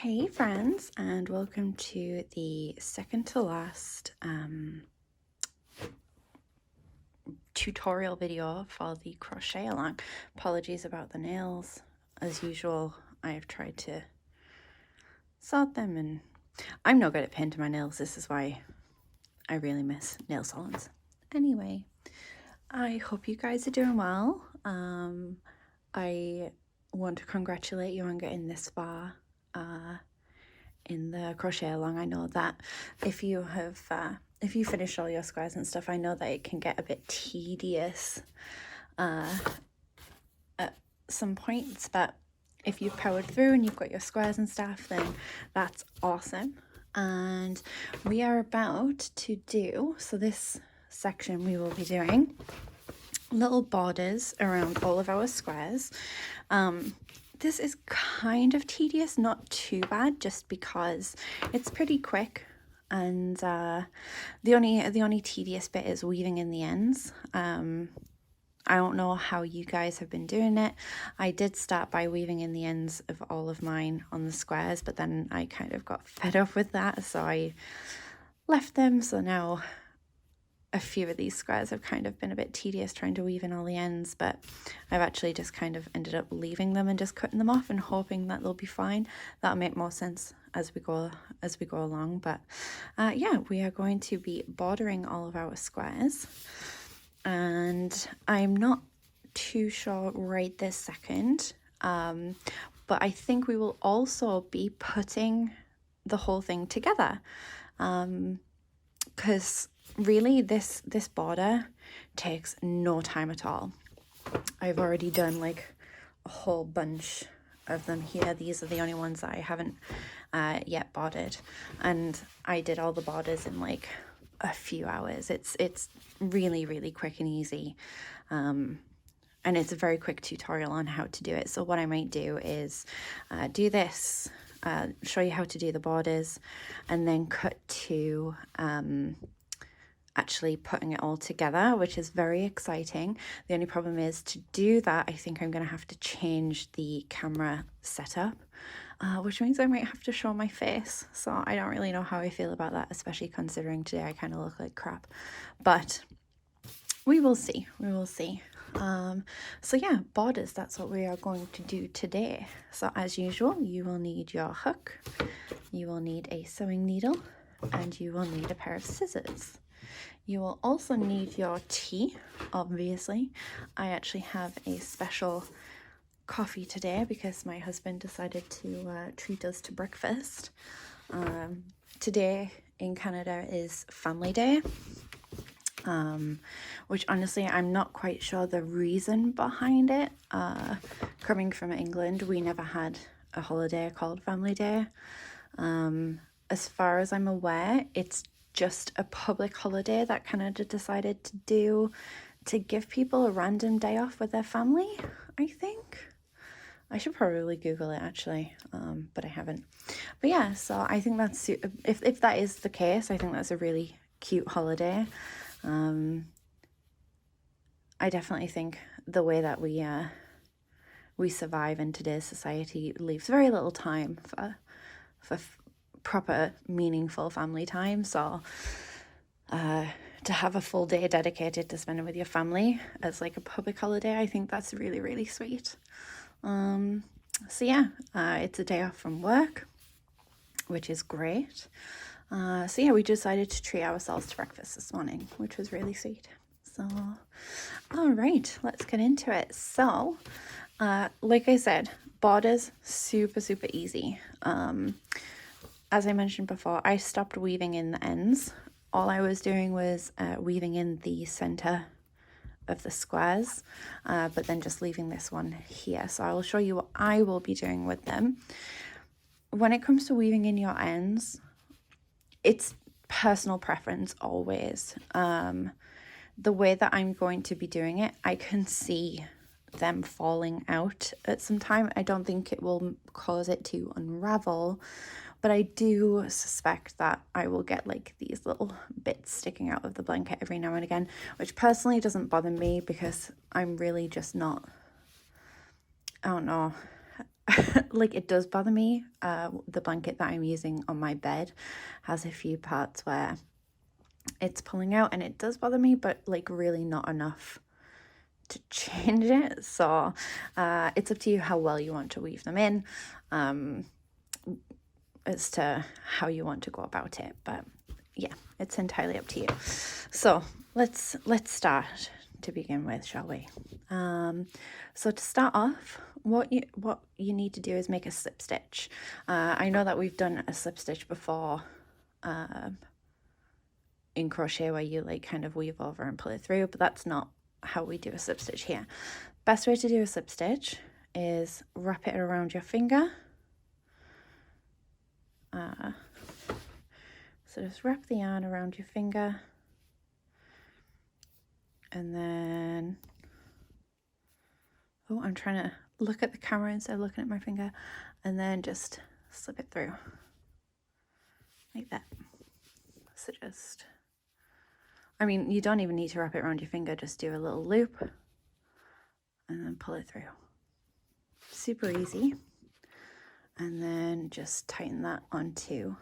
Hey friends, and welcome to the second to last tutorial video for the crochet along. Apologies about the nails. As usual, I have tried to sort them and I'm no good at painting my nails. This is why I really miss nail salons. Anyway, I hope you guys are doing well. I want to congratulate you on getting this far in the crochet along. I know that if you finish all your squares and stuff, I know that it can get a bit tedious at some points, but if you've powered through and you've got your squares and stuff, then that's awesome. And we are about to do, so this section we will be doing little borders around all of our squares. This is kind of tedious, not too bad, just because it's pretty quick, and the only tedious bit is weaving in the ends. I don't know how you guys have been doing it. I did start by weaving in the ends of all of mine on the squares, but then I kind of got fed up with that, so I left them. So now a few of these squares have kind of been a bit tedious trying to weave in all the ends, but I've actually just kind of ended up leaving them and just cutting them off and hoping that they'll be fine. That'll make more sense as we go along. But yeah, we are going to be bordering all of our squares, and I'm not too sure right this second, but I think we will also be putting the whole thing together, because really this border takes no time at all. I've already done like a whole bunch of them here. These are the only ones that I haven't yet bordered, and I did all the borders in like a few hours. It's really quick and easy, and it's a very quick tutorial on how to do it. So what I might do is do this, show you how to do the borders, and then cut to actually putting it all together, which is very exciting. The only problem is, to do that, I think I'm going to have to change the camera setup, which means I might have to show my face. So I don't really know how I feel about that, especially considering today I kind of look like crap. But we will see. So yeah, borders, that's what we are going to do today. So as usual, you will need your hook, you will need a sewing needle, and you will need a pair of scissors. You will also need your tea, obviously. I actually have a special coffee today because my husband decided to treat us to breakfast. Today in Canada is Family Day, which honestly I'm not quite sure the reason behind it. Coming from England, we never had a holiday called Family Day. As far as I'm aware, it's just a public holiday that Canada decided to do to give people a random day off with their family, I think. I should probably Google it actually, but I haven't. But yeah, so I think that's, if that is the case, I think that's a really cute holiday. I definitely think the way that we survive in today's society leaves very little time for proper meaningful family time. So to have a full day dedicated to spending with your family as like a public holiday, I think that's really sweet. So yeah, it's a day off from work, which is great. So yeah, we decided to treat ourselves to breakfast this morning, which was really sweet. So all right, let's get into it. So like I said, borders, super easy. As I mentioned before, I stopped weaving in the ends. All I was doing was weaving in the center of the squares, but then just leaving this one here. So I will show you what I will be doing with them. When it comes to weaving in your ends, it's personal preference always. The way that I'm going to be doing it, I can see them falling out at some time. I don't think it will cause it to unravel, but I do suspect that I will get like these little bits sticking out of the blanket every now and again, which personally doesn't bother me because I'm really just not, I don't know, like it does bother me. The blanket that I'm using on my bed has a few parts where it's pulling out, and it does bother me, but like really not enough to change it. So it's up to you how well you want to weave them in, as to how you want to go about it. But yeah, it's entirely up to you. So let's start to begin with, shall we? So to start off, what you need to do is make a slip stitch. I know that we've done a slip stitch before in crochet, where you like kind of weave over and pull it through, but that's not how we do a slip stitch here. Best way to do a slip stitch is wrap it around your finger. So just wrap the yarn around your finger, and then, oh, I'm trying to look at the camera instead of looking at my finger, and then just slip it through like that. So just, I mean, you don't even need to wrap it around your finger, just do a little loop and then pull it through. Super easy. And then just tighten that onto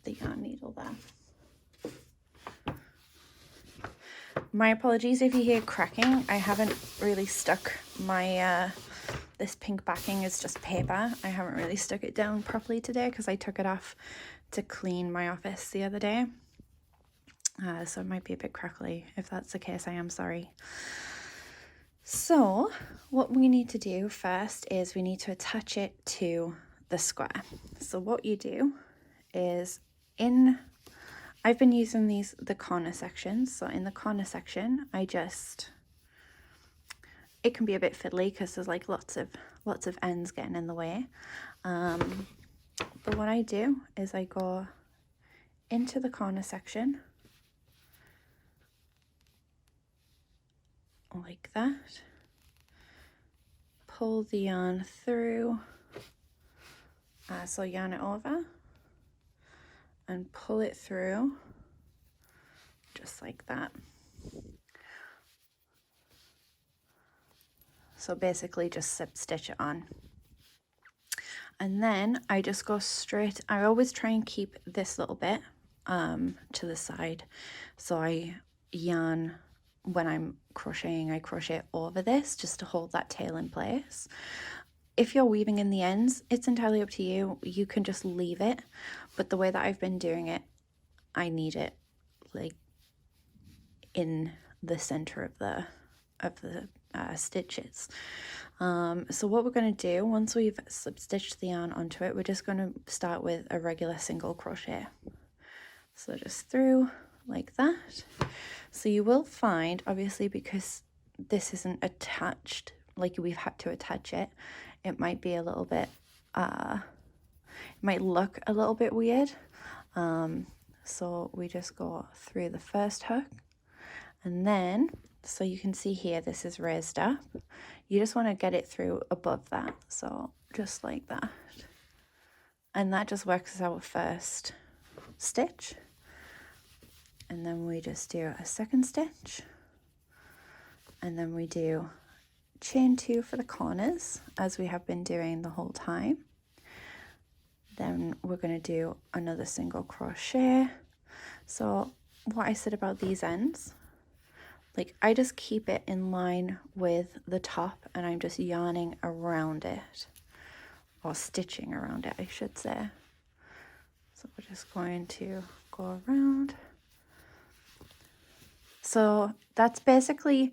the yarn needle there. My apologies if you hear cracking. I haven't really stuck my, this pink backing is just paper. I haven't really stuck it down properly today because I took it off to clean my office the other day. So it might be a bit crackly. If that's the case, I am sorry. So what we need to do first is we need to attach it to the square. So what you do is, I've been using the corner sections. So in the corner section, it can be a bit fiddly because there's like lots of ends getting in the way. But what I do is I go into the corner section like that, pull the yarn through, so yarn it over and pull it through just like that. So basically just slip stitch it on. And then I just go straight, I always try and keep this little bit to the side. So I yarn, when I'm crocheting, I crochet over this just to hold that tail in place. If you're weaving in the ends, it's entirely up to you. You can just leave it. But the way that I've been doing it, I need it like in the center of the stitches. So what we're going to do, once we've slip stitched the yarn onto it, we're just going to start with a regular single crochet. So just through like that. So you will find, obviously, because this isn't attached, like we've had to attach it, it might be a little bit, it might look a little bit weird. So we just go through the first hook, and then, so you can see here, this is raised up. You just want to get it through above that. So just like that. And that just works as our first stitch. And then we just do a second stitch. And then we do chain 2 for the corners, as we have been doing the whole time. Then we're going to do another single crochet. So what I said about these ends, like I just keep it in line with the top, and I'm just yarning around it, or stitching around it, I should say. So we're just going to go around. So that's basically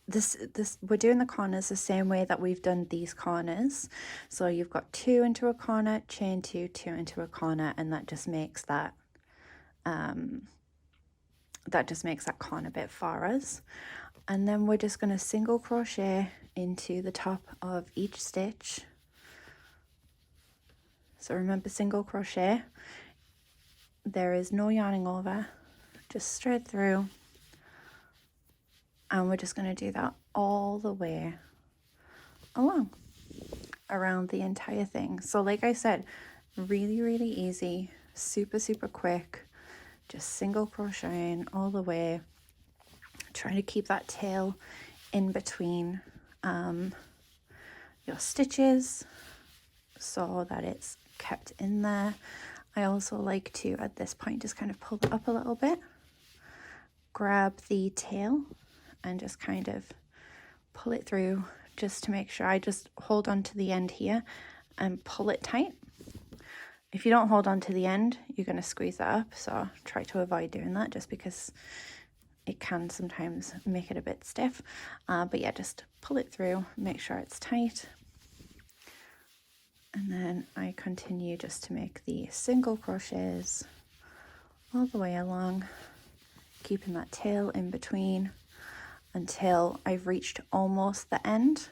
this we're doing the corners the same way that we've done these corners. So you've got 2 into a corner, chain 2, 2 into a corner, and that just makes that corner bit for us. And then we're just going to single crochet into the top of each stitch. So remember, single crochet, there is no yarning over, just straight through. And we're just going to do that all the way along around the entire thing. So like I said, really, really easy, super, super quick, just single crocheting all the way. Try to keep that tail in between your stitches so that it's kept in there. I also like to, at this point, just kind of pull it up a little bit, grab the tail and just kind of pull it through just to make sure. I just hold on to the end here and pull it tight. If you don't hold on to the end, you're going to squeeze that up, so try to avoid doing that just because it can sometimes make it a bit stiff. But yeah, just pull it through, make sure it's tight. And then I continue just to make the single crochets all the way along, keeping that tail in between until I've reached almost the end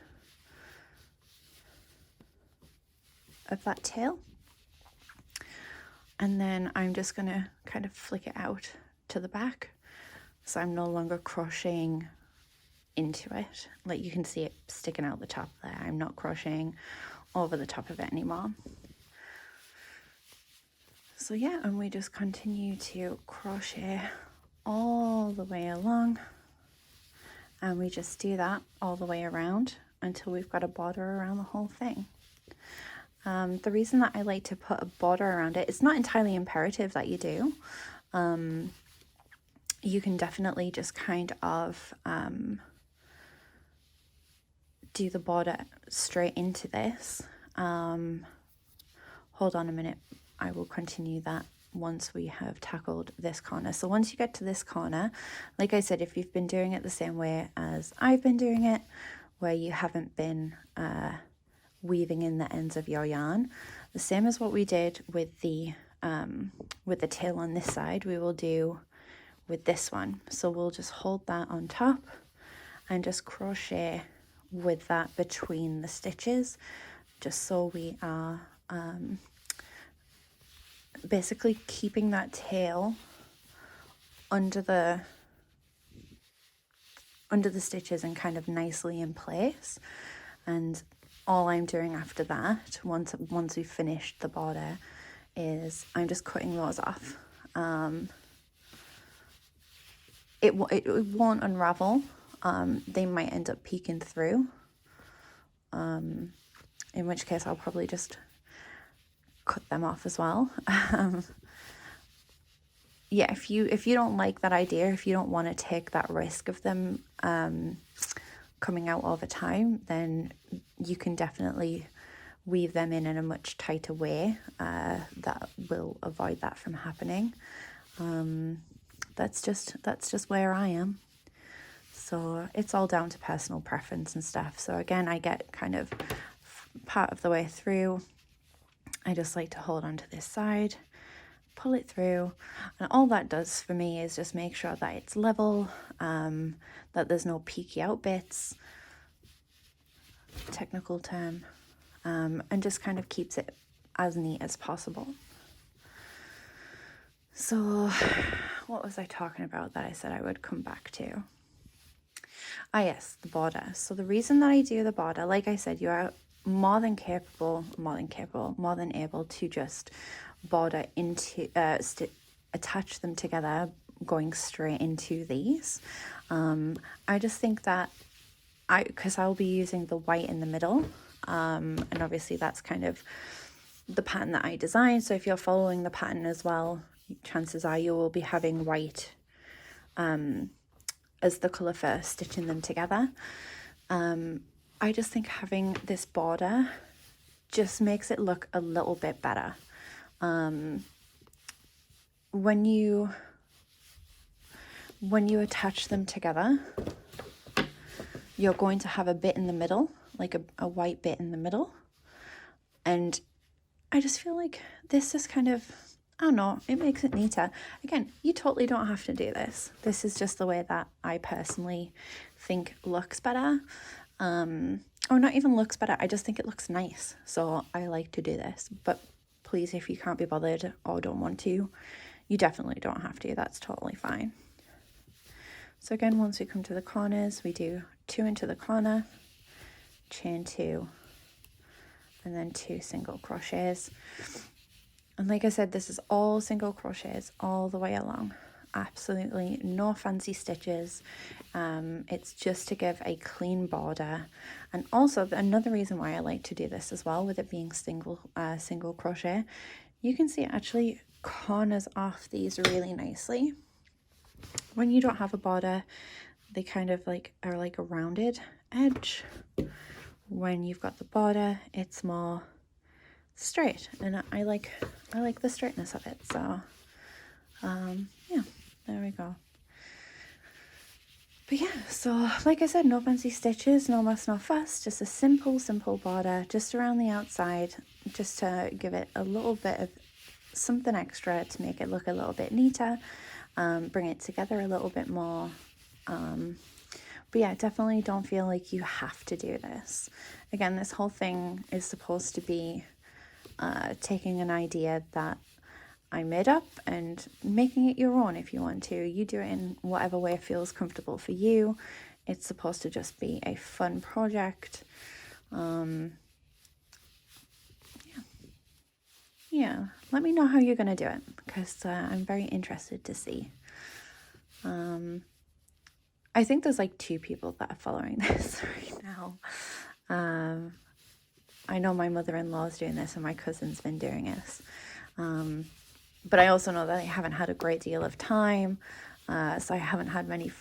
of that tail. And then I'm just going to kind of flick it out to the back, so I'm no longer crocheting into it. Like you can see it sticking out the top there. I'm not crocheting over the top of it anymore. So yeah, and we just continue to crochet all the way along, and we just do that all the way around until we've got a border around the whole thing. The reason that I like to put a border around it, it's not entirely imperative that you do. You can definitely just kind of do the border straight into this. Hold on a minute, I will continue that once we have tackled this corner. So once you get to this corner, like I said, if you've been doing it the same way as I've been doing it, where you haven't been weaving in the ends of your yarn, the same as what we did with the tail on this side, we will do with this one. So we'll just hold that on top and just crochet with that between the stitches, just so we are basically keeping that tail under the stitches and kind of nicely in place. And all I'm doing after that, once we've finished the border, is I'm just cutting those off. It won't unravel. They might end up peeking through, in which case I'll probably just cut them off as well. Yeah, if you don't like that idea, if you don't want to take that risk of them coming out over time, then you can definitely weave them in a much tighter way that will avoid that from happening. That's just where I am. So it's all down to personal preference and stuff. So again, I get kind of part of the way through, I just like to hold on to this side, pull it through, and all that does for me is just make sure that it's level, that there's no peeky out bits, technical term, and just kind of keeps it as neat as possible. So what was I talking about that I said I would come back to? Ah yes, the border. So the reason that I do the border, like I said, you are more than able to just border into, attach them together, going straight into these. I just think that because I'll be using the white in the middle, and obviously that's kind of the pattern that I designed. So if you're following the pattern as well, chances are you will be having white as the colour for stitching them together. I just think having this border just makes it look a little bit better. When you attach them together, you're going to have a bit in the middle, like a white bit in the middle. And I just feel like this is kind of, I don't know, it makes it neater. Again, you totally don't have to do this. This is just the way that I personally think looks better. Or not even looks better, I just think it looks nice. So I like to do this. But please, if you can't be bothered or don't want to, you definitely don't have to. That's totally fine. So again, once we come to the corners, we do 2 into the corner, chain 2, and then 2 single crochets. And like I said, this is all single crochets all the way along. absolutely no fancy stitches. It's just to give a clean border. And also another reason why I like to do this as well, with it being single crochet, you can see it actually corners off these really nicely. When you don't have a border, they kind of like are like a rounded edge. When you've got the border, it's more straight, and I like the straightness of it. So yeah, there we go. But yeah, so like I said, no fancy stitches, no muss, no fuss, just a simple border just around the outside, just to give it a little bit of something extra to make it look a little bit neater, bring it together a little bit more. But yeah, definitely don't feel like you have to do this. Again, this whole thing is supposed to be taking an idea that I made up and making it your own if you want to. You do it in whatever way feels comfortable for you. It's supposed to just be a fun project. Yeah, let me know how you're going to do it, because I'm very interested to see. I think there's like 2 people that are following this right now. I know my mother-in-law is doing this and my cousin's been doing this. But I also know that I haven't had a great deal of time, so I haven't had many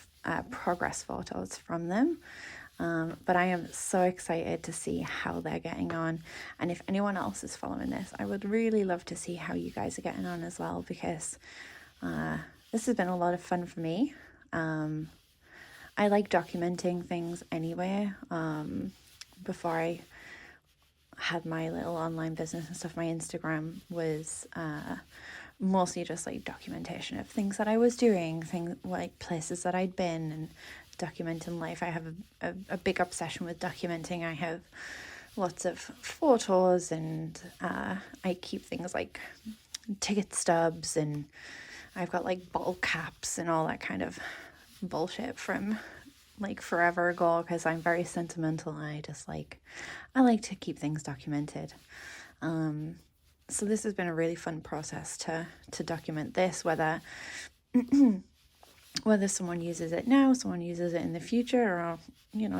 progress photos from them. But I am so excited to see how they're getting on. And if anyone else is following this, I would really love to see how you guys are getting on as well, because this has been a lot of fun for me. I like documenting things anyway. Before I had my little online business and stuff, my Instagram was mostly just like documentation of things that I was doing, things like places that I'd been, and documenting life. I have a big obsession with documenting. I have lots of photos, and I keep things like ticket stubs, and I've got like bottle caps and all that kind of bullshit from like forever ago, because I'm very sentimental and I like to keep things documented. So this has been a really fun process to document this, whether someone uses it now, someone uses it in the future, or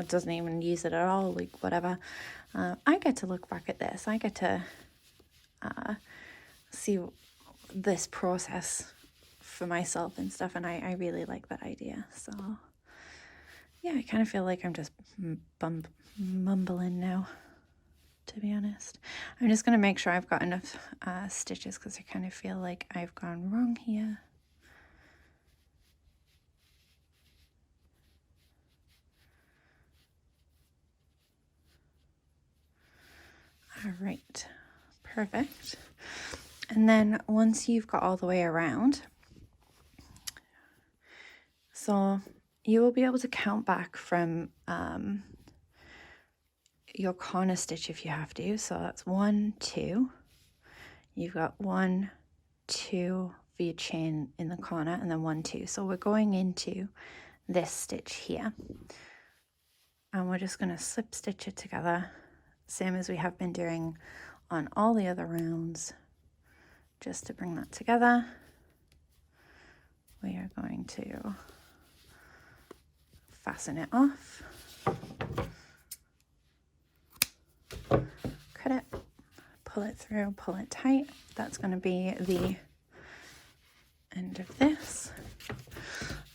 doesn't even use it at all, like whatever. I get to look back at this. I get to see this process for myself and stuff, and I really like that idea. So yeah, I kind of feel like I'm just mumbling now, to be honest. I'm just going to make sure I've got enough stitches, because I kind of feel like I've gone wrong here. All right, perfect. And then once you've got all the way around, so you will be able to count back from your corner stitch if you have to. So that's 1, 2. You've got 1, 2 for your chain in the corner, and then 1, 2. So we're going into this stitch here, and we're just going to slip stitch it together, same as we have been doing on all the other rounds. Just to bring that together, we are going to fasten it off, cut it, pull it through, pull it tight. That's going to be the end of this,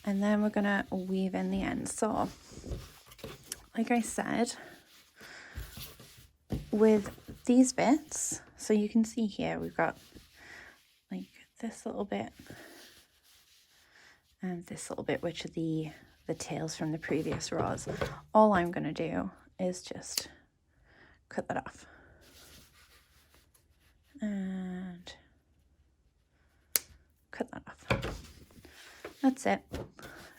and then we're going to weave in the end. So like I said, with these bits, so you can see here we've got like this little bit and this little bit, which are the tails from the previous rows. All I'm going to do is just cut that off and cut that off. That's it.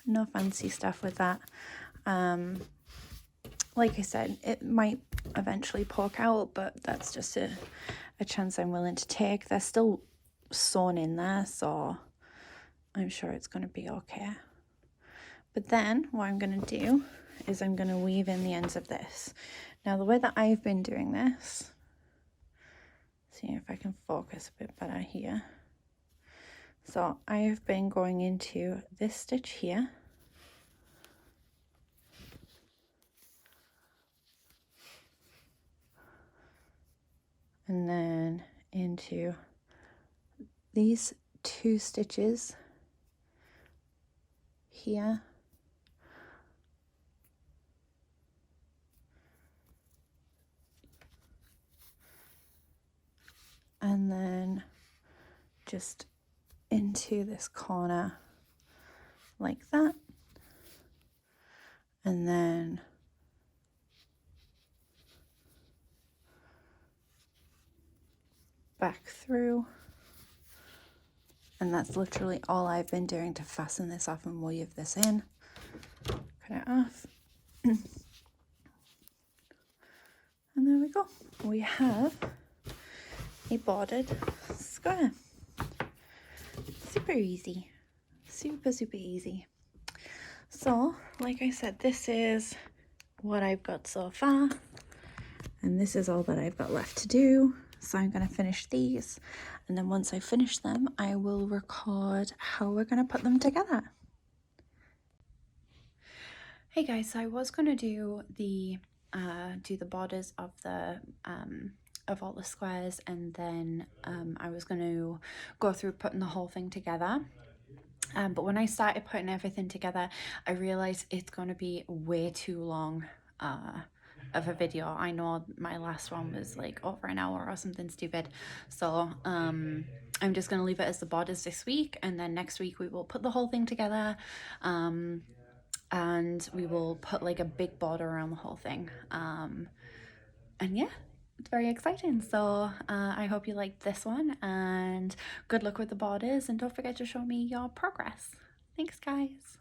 No fancy stuff with that. Like I said, it might eventually poke out, but that's just a chance I'm willing to take. They're still sewn in there, so I'm sure it's going to be okay. But then what I'm going to do is I'm going to weave in the ends of this. Now the way that I've been doing this, see if I can focus a bit better here. So I have been going into this stitch here, and then into these 2 stitches here, and then just into this corner like that, and then back through. And that's literally all I've been doing to fasten this off and weave this in. Cut it off. And there we go. We have a bordered square. Super easy. Super, super easy. So, like I said, this is what I've got so far. And this is all that I've got left to do. So I'm going to finish these. And then once I finish them, I will record how we're going to put them together. Hey guys, so I was going to do the borders of the of all the squares, and then I was going to go through putting the whole thing together. But when I started putting everything together, I realized it's going to be way too long of a video. I know my last one was like over an hour or something stupid. So I'm just going to leave it as the borders this week, and then next week we will put the whole thing together. And we will put like a big border around the whole thing. And yeah, it's very exciting. So I hope you liked this one, and good luck with the borders, and don't forget to show me your progress. Thanks guys.